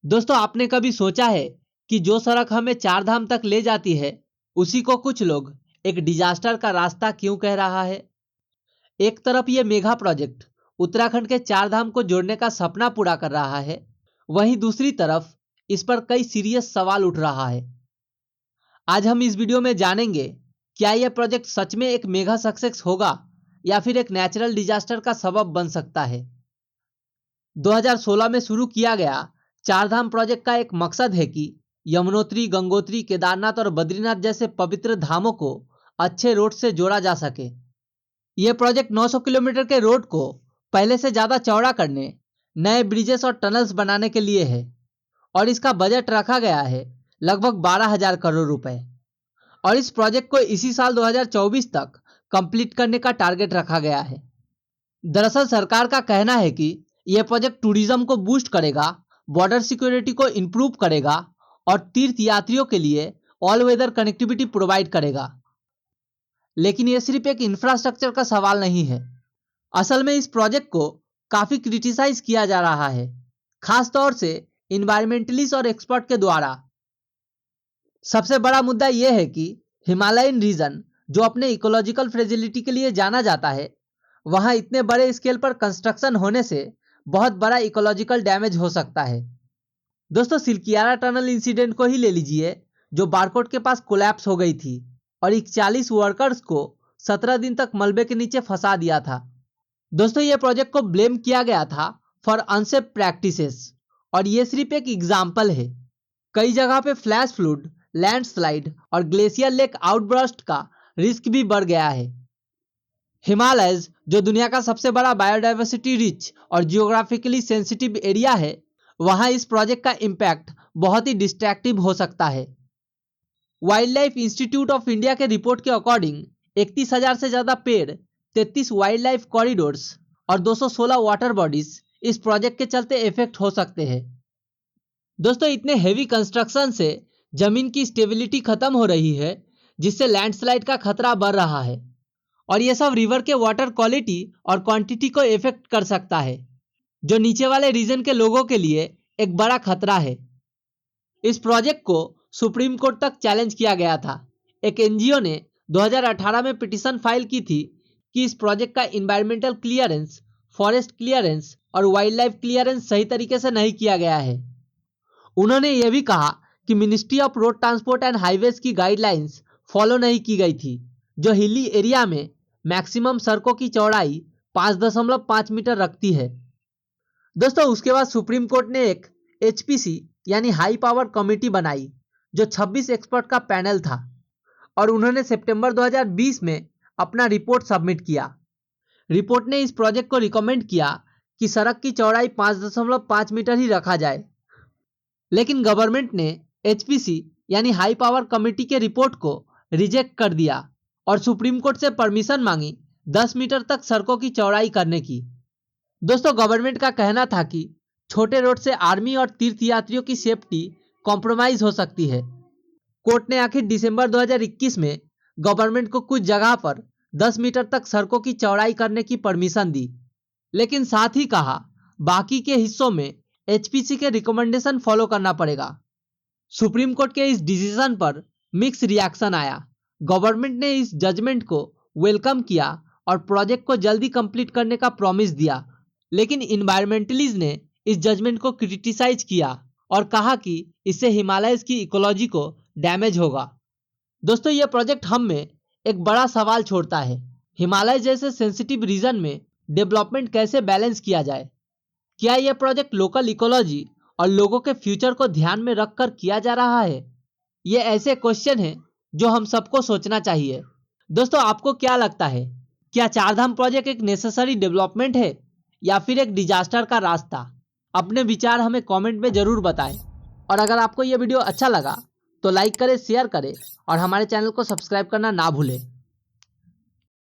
दोस्तों, आपने कभी सोचा है कि जो सड़क हमें चार धाम तक ले जाती है उसी को कुछ लोग एक डिजास्टर का रास्ता क्यों कह रहा है। एक तरफ ये मेगा प्रोजेक्ट उत्तराखंड के चार धाम को जोड़ने का सपना पूरा कर रहा है, वहीं दूसरी तरफ इस पर कई सीरियस सवाल उठ रहा है। आज हम इस वीडियो में जानेंगे क्या यह प्रोजेक्ट सच में एक मेगा सक्सेस होगा या फिर एक नेचुरल डिजास्टर का सबब बन सकता है। 2016 में शुरू किया गया चारधाम प्रोजेक्ट का एक मकसद है कि यमुनोत्री, गंगोत्री, केदारनाथ और बद्रीनाथ जैसे पवित्र धामों को अच्छे रोड से जोड़ा जा सके। यह प्रोजेक्ट 900 किलोमीटर के रोड को पहले से ज्यादा चौड़ा करने, नए ब्रिजेस और टनल्स बनाने के लिए है और इसका बजट रखा गया है लगभग 12,000 करोड़ रुपए और इस प्रोजेक्ट को इसी साल 2024 तक कंप्लीट करने का टारगेट रखा गया है। दरअसल सरकार का कहना है कि यह प्रोजेक्ट टूरिज्म को बूस्ट करेगा, बॉर्डर सिक्योरिटी को इंप्रूव करेगा और तीर्थ यात्रियों के लिए ऑल वेदर कनेक्टिविटी प्रोवाइड करेगा। लेकिन यह सिर्फ एक इंफ्रास्ट्रक्चर का सवाल नहीं है। असल में इस प्रोजेक्ट को काफी क्रिटिसाइज किया जा रहा है, खास तौर से इन्वायरमेंटलिस्ट और एक्सपर्ट के द्वारा। सबसे बड़ा मुद्दा यह है कि हिमालयन रीजन, जो अपने इकोलॉजिकल फ्रेजिलिटी के लिए जाना जाता है, वहां इतने बड़े स्केल पर कंस्ट्रक्शन होने से बहुत बड़ा इकोलॉजिकल डैमेज हो सकता है। दोस्तों, सिलकियारा टनल इंसिडेंट को ही ले लीजिए, जो बारकोट के पास कोलैप्स हो गई थी और 41 वर्कर्स को 17 दिन तक मलबे के नीचे फंसा दिया था। दोस्तों, यह प्रोजेक्ट को ब्लेम किया गया था फॉर अनसेफ प्रैक्टिसेस और यह सिर्फ एक एग्जाम्पल है। कई जगह पे फ्लैश फ्लड, लैंडस्लाइड और ग्लेशियर लेक आउटबर्स्ट का रिस्क भी बढ़ गया है। हिमालयज, जो दुनिया का सबसे बड़ा बायोडाइवर्सिटी रिच और जियोग्राफिकली सेंसिटिव एरिया है, वहां इस प्रोजेक्ट का इंपैक्ट बहुत ही डिस्ट्रैक्टिव हो सकता है। Wild life institute of India के रिपोर्ट के अकॉर्डिंग 31,000 से ज्यादा पेड़, 33 वाइल्ड लाइफ कॉरिडोर्स और 216 वाटर बॉडीज इस प्रोजेक्ट के चलते इफेक्ट हो सकते हैं। दोस्तों, इतने हेवी कंस्ट्रक्शन से जमीन की स्टेबिलिटी खत्म हो रही है, जिससे लैंडस्लाइड का खतरा बढ़ रहा है और यह सब रिवर के वाटर क्वालिटी और क्वांटिटी को इफेक्ट कर सकता है, जो नीचे वाले रीजन के लोगों के लिए एक बड़ा खतरा है। इस प्रोजेक्ट को सुप्रीम कोर्ट तक चैलेंज किया गया था। एक एनजीओ ने 2018 में पिटीशन फाइल की थी कि इस प्रोजेक्ट का इन्वायरमेंटल क्लियरेंस, फॉरेस्ट क्लियरेंस और वाइल्ड लाइफ क्लियरेंस सही तरीके से नहीं किया गया है। उन्होंने यह भी कहा कि ministry of road transport and highways की गाइडलाइंस फॉलो नहीं की गई थी, जो हिली एरिया में मैक्सिमम सड़कों की चौड़ाई 5.5 मीटर रखती है। दोस्तों, उसके बाद सुप्रीम कोर्ट ने एक एचपीसी यानी हाई पावर कमेटी बनाई, जो 26 एक्सपर्ट का पैनल था और उन्होंने सितंबर 2020 में अपना रिपोर्ट सबमिट किया। रिपोर्ट ने इस प्रोजेक्ट को रिकमेंड किया कि सड़क की चौड़ाई 5.5 मीटर ही रखा जाए, लेकिन गवर्नमेंट ने एचपीसी यानी हाई पावर कमेटी के रिपोर्ट को रिजेक्ट कर दिया और सुप्रीम कोर्ट से परमिशन मांगी 10 मीटर तक सड़कों की चौड़ाई करने की। दोस्तों, गवर्नमेंट का कहना था कि छोटे रोड से आर्मी और तीर्थ यात्रियों की सेफ्टी कॉम्प्रोमाइज हो सकती है। कोर्ट ने आखिर दिसंबर 2021 में गवर्नमेंट को कुछ जगह पर 10 मीटर तक सड़कों की चौड़ाई करने की परमिशन दी, लेकिन साथ ही कहा बाकी के हिस्सों में एचपीसी के रिकमेंडेशन फॉलो करना पड़ेगा। सुप्रीम कोर्ट के इस डिसीजन पर मिक्स रिएक्शन आया। गवर्नमेंट ने इस जजमेंट को वेलकम किया और प्रोजेक्ट को जल्दी कंप्लीट करने का प्रॉमिस दिया, लेकिन इन्वायरमेंटलिस्ट ने इस जजमेंट को क्रिटिसाइज किया और कहा कि इससे हिमालयस की इकोलॉजी को डैमेज होगा। दोस्तों, यह प्रोजेक्ट हम में एक बड़ा सवाल छोड़ता है। हिमालय जैसे सेंसिटिव रीजन में डेवलपमेंट कैसे बैलेंस किया जाए? क्या यह प्रोजेक्ट लोकल इकोलॉजी और लोगों के फ्यूचर को ध्यान में रखकर किया जा रहा है? ये ऐसे क्वेश्चन हैं जो हम सबको सोचना चाहिए। दोस्तों, आपको क्या लगता है, क्या चारधाम प्रोजेक्ट एक नेसेसरी डेवलपमेंट है या फिर एक डिजास्टर का रास्ता? अपने विचार हमें कमेंट में जरूर बताएं और अगर आपको यह वीडियो अच्छा लगा तो लाइक करें, शेयर करें और हमारे चैनल को सब्सक्राइब करना ना भूलें।